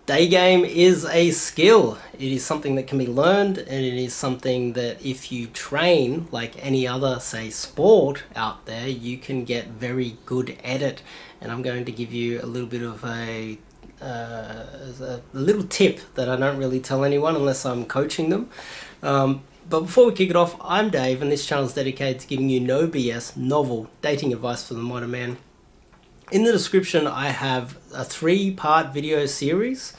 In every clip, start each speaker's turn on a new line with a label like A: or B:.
A: Day game is a skill. It is something that can be learned, and it is something that if you train like any other, say, sport out there, you can get very good at it. And I'm going to give you a little bit of a little tip that I don't really tell anyone unless I'm coaching them. But before we kick it off, I'm Dave, and this channel is dedicated to giving you no BS, novel dating advice for the modern man. In the description, I have a 3-part video series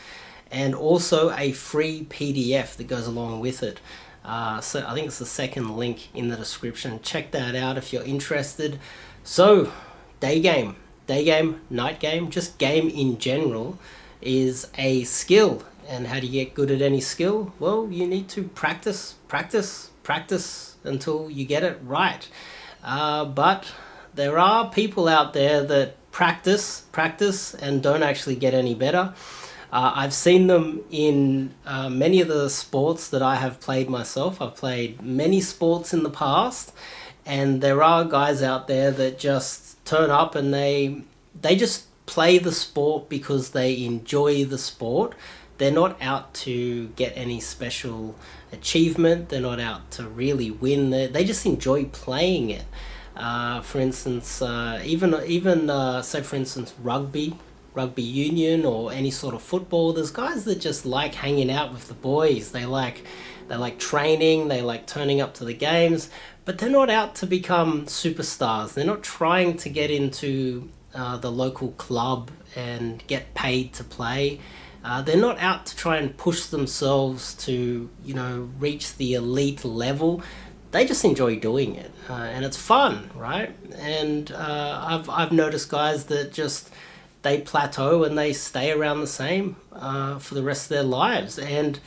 A: and also a free PDF that goes along with it. So I think it's the second link in the description. Check that out if you're interested. So, day game, night game, just game in general is a skill. And how do you get good at any skill? Well, you need to practice until you get it right. But there are people out there that practice and don't actually get any better. I've seen them in many of the sports that I have played myself. I've played many sports in the past, and there are guys out there that just turn up and they just play the sport because they enjoy the sport. They're not out to get any special achievement. They're not out to really win. They just enjoy playing it. For instance, even say for instance rugby union or any sort of football. There's guys that just like hanging out with the boys. They like training. They like turning up to the games, but they're not out to become superstars. They're not trying to get into the local club and get paid to play. They're not out to try and push themselves to, reach the elite level. They just enjoy doing it, and it's fun, right? And I've noticed guys that just they plateau and they stay around the same for the rest of their lives, and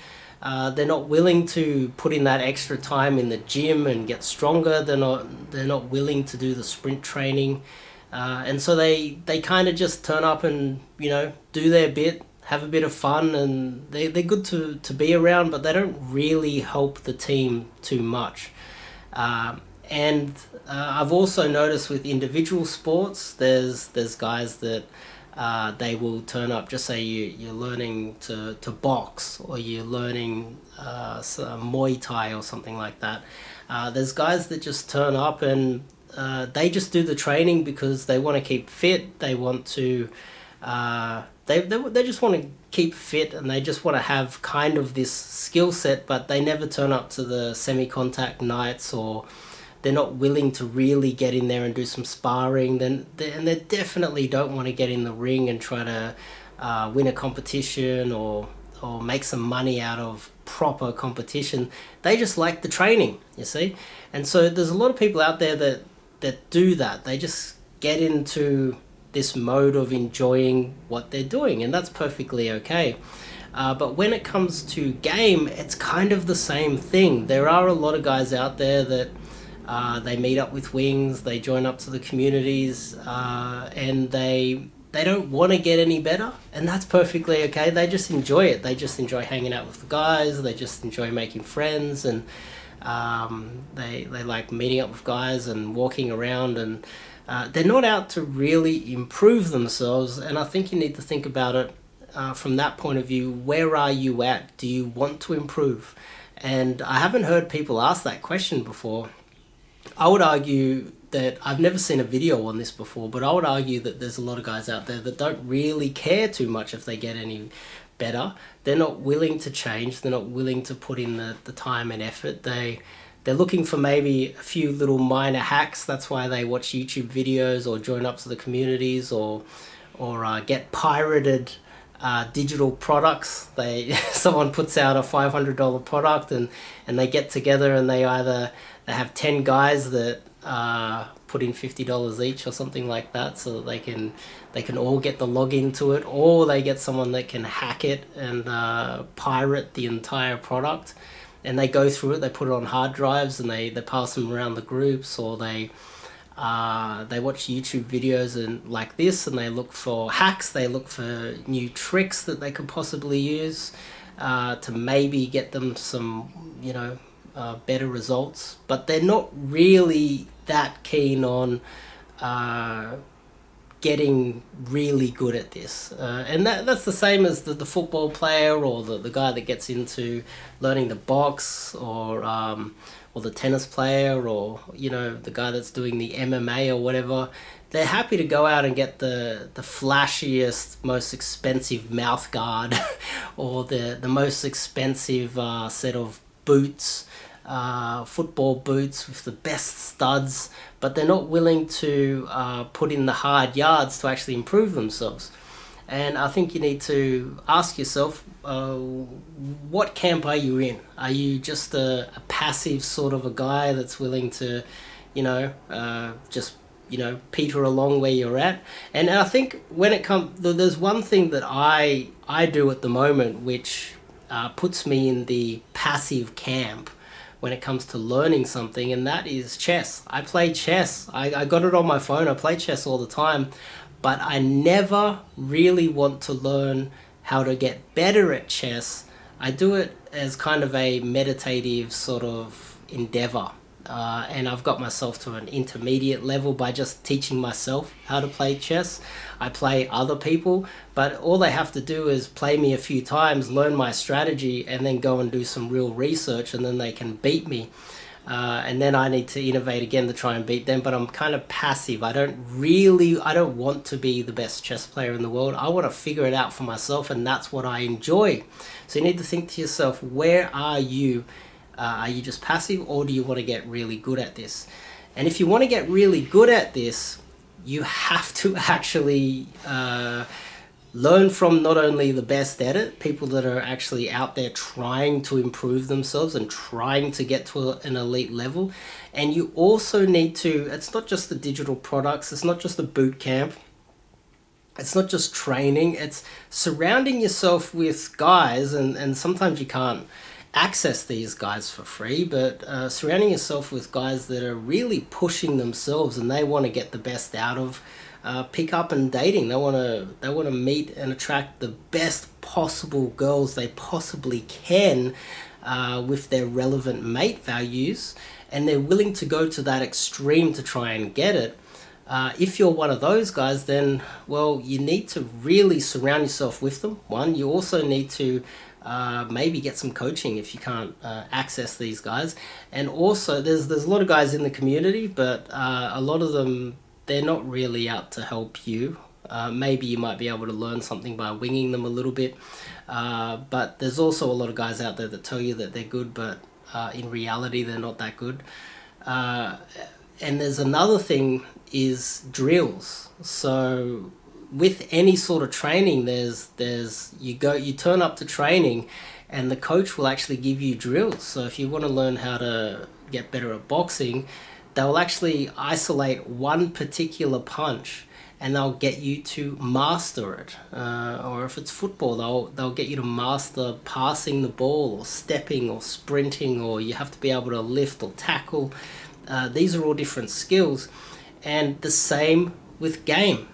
A: they're not willing to put in that extra time in the gym and get stronger. They're not willing to do the sprint training, and so they kind of just turn up and do their bit, have a bit of fun, and they're good to be around, but they don't really help the team too much. And I've also noticed with individual sports, there's guys that they will turn up. Just say you're learning to box, or you're learning Muay Thai or something like that. There's guys that just turn up and they just do the training because they want to keep fit. They want to they just want to keep fit, and they just want to have kind of this skill set, but they never turn up to the semi-contact nights, or they're not willing to really get in there and do some sparring. And they definitely don't want to get in the ring and try to win a competition or make some money out of proper competition. They just like the training, you see. And so there's a lot of people out there that do that. They just get into this mode of enjoying what they're doing, and that's perfectly okay. But when it comes to game, it's kind of the same thing. There are a lot of guys out there that they meet up with wings, they join up to the communities, and they don't want to get any better, and that's perfectly okay. They just enjoy it. They just enjoy hanging out with the guys. They just enjoy making friends, and they like meeting up with guys and walking around, and they're not out to really improve themselves. And I think you need to think about it from that point of view. Where are you at? Do you want to improve? And I haven't heard people ask that question before. I would argue that I've never seen a video on this before, but I would argue that there's a lot of guys out there that don't really care too much if they get any better. They're not willing to change. They're not willing to put in the time and effort. They're looking for maybe a few little minor hacks. That's why they watch YouTube videos or join up to the communities, or get pirated digital products. Someone puts out a $500 product, and they get together, and they have 10 guys that put in $50 each or something like that, so that they can all get the login to it, or they get someone that can hack it and pirate the entire product. And they go through it, they put it on hard drives, and they pass them around the groups, or they watch YouTube videos and like this, and they look for hacks, they look for new tricks that they could possibly use to maybe get them some, better results. But they're not really that keen on getting really good at this. And that's the same as the football player, or the guy that gets into learning the box, or the tennis player, or the guy that's doing the MMA or whatever. They're happy to go out and get the flashiest, most expensive mouth guard or the most expensive set of boots, football boots with the best studs, but they're not willing to put in the hard yards to actually improve themselves. And I think you need to ask yourself, what camp are you in? Are you just a passive sort of a guy that's willing to, just peter along where you're at? And I think when it comes, there's one thing that I do at the moment which puts me in the passive camp when it comes to learning something, and that is chess. I play chess. I got it on my phone. I play chess all the time, but I never really want to learn how to get better at chess. I do it as kind of a meditative sort of endeavor. And I've got myself to an intermediate level by just teaching myself how to play chess. I play other people, but all they have to do is play me a few times, learn my strategy, and then go and do some real research, and then they can beat me. And then I need to innovate again to try and beat them, but I'm kind of passive. I don't want to be the best chess player in the world. I want to figure it out for myself, and that's what I enjoy. So you need to think to yourself, where are you? Are you just passive, or do you want to get really good at this? And if you want to get really good at this, you have to actually learn from not only the best at it, people that are actually out there trying to improve themselves and trying to get to an elite level. And you also need to, it's not just the digital products, it's not just the boot camp, it's not just training, it's surrounding yourself with guys, and sometimes you can't access these guys for free, but surrounding yourself with guys that are really pushing themselves and they want to get the best out of pickup and dating. They want to meet and attract the best possible girls they possibly can with their relevant mate values, and they're willing to go to that extreme to try and get it. If you're one of those guys, then, well, you need to really surround yourself with them. One, you also need to maybe get some coaching if you can't access these guys. And also, there's a lot of guys in the community, but a lot of them, they're not really out to help you. Maybe you might be able to learn something by winging them a little bit. But there's also a lot of guys out there that tell you that they're good, but in reality, they're not that good. And there's another thing, is drills. So with any sort of training, you turn up to training and the coach will actually give you drills. So if you want to learn how to get better at boxing, they'll actually isolate one particular punch and they'll get you to master it. Or if it's football, they'll get you to master passing the ball, or stepping, or sprinting, or you have to be able to lift or tackle. These are all different skills. And the same with game.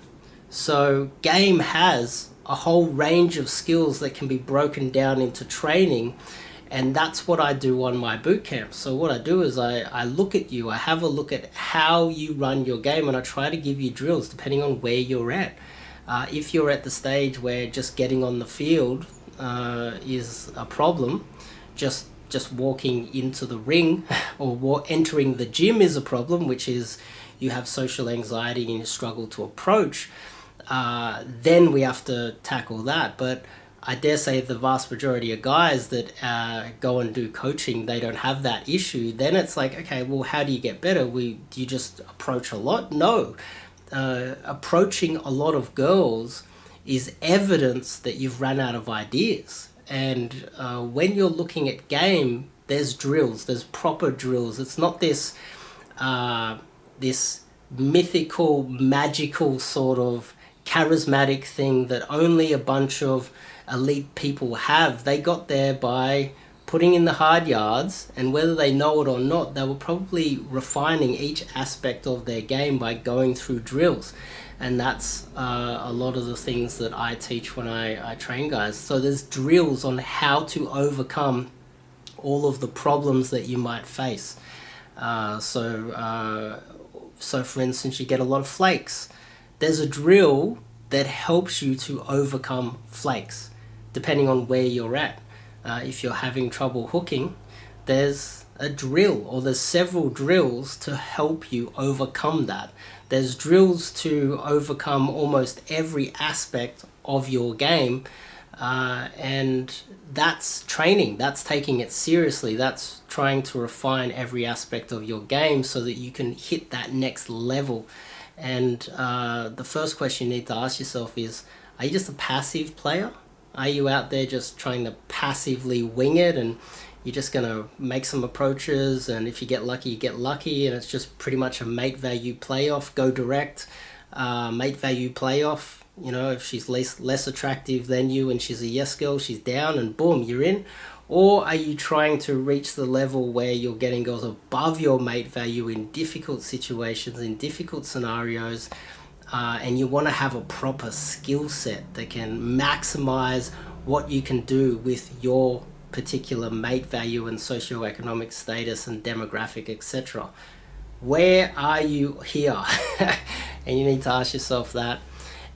A: So game has a whole range of skills that can be broken down into training, and that's what I do on my bootcamp. So what I do is I look at you, I have a look at how you run your game, and I try to give you drills depending on where you're at. If you're at the stage where just getting on the field is a problem, just walking into the ring or entering the gym is a problem, which is you have social anxiety and you struggle to approach, then we have to tackle that. But I dare say the vast majority of guys that go and do coaching, they don't have that issue. Then it's like, okay, well, how do you get better? Do you just approach a lot? No. Approaching a lot of girls is evidence that you've run out of ideas. And when you're looking at game, there's drills, there's proper drills. It's not this mythical, magical sort of charismatic thing that only a bunch of elite people have. They got there by putting in the hard yards, and whether they know it or not, they were probably refining each aspect of their game by going through drills. And that's a lot of the things that I teach when I train guys. So there's drills on how to overcome all of the problems that you might face. So for instance, you get a lot of flakes. there's a drill that helps you to overcome flakes, depending on where you're at. If you're having trouble hooking, there's a drill, or there's several drills to help you overcome that. There's drills to overcome almost every aspect of your game, and that's training, that's taking it seriously, that's trying to refine every aspect of your game so that you can hit that next level. And the first question you need to ask yourself is, are you just a passive player? Are you out there just trying to passively wing it, and you're just going to make some approaches, and if you get lucky, you get lucky, and it's just pretty much a mate value playoff, go direct, mate value playoff? You know, if she's less attractive than you and she's a yes girl, she's down and boom, you're in. Or are you trying to reach the level where you're getting girls above your mate value in difficult situations, in difficult scenarios, and you want to have a proper skill set that can maximize what you can do with your particular mate value and socioeconomic status and demographic, etc.? Where are you here? And you need to ask yourself that.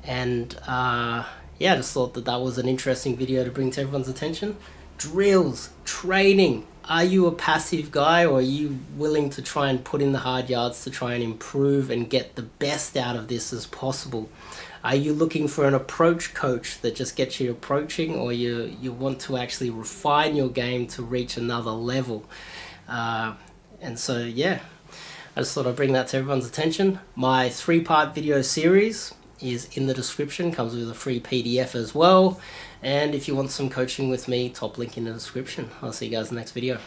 A: And yeah, I just thought that that was an interesting video to bring to everyone's attention. Drills, training. Are you a passive guy, or are you willing to try and put in the hard yards to try and improve and get the best out of this as possible? Are you looking for an approach coach that just gets you approaching, or you want to actually refine your game to reach another level? And so, yeah, I just thought I'd bring that to everyone's attention. My 3-part video series is in the description, comes with a free PDF as well. And if you want some coaching with me, top link in the description. I'll see you guys in the next video.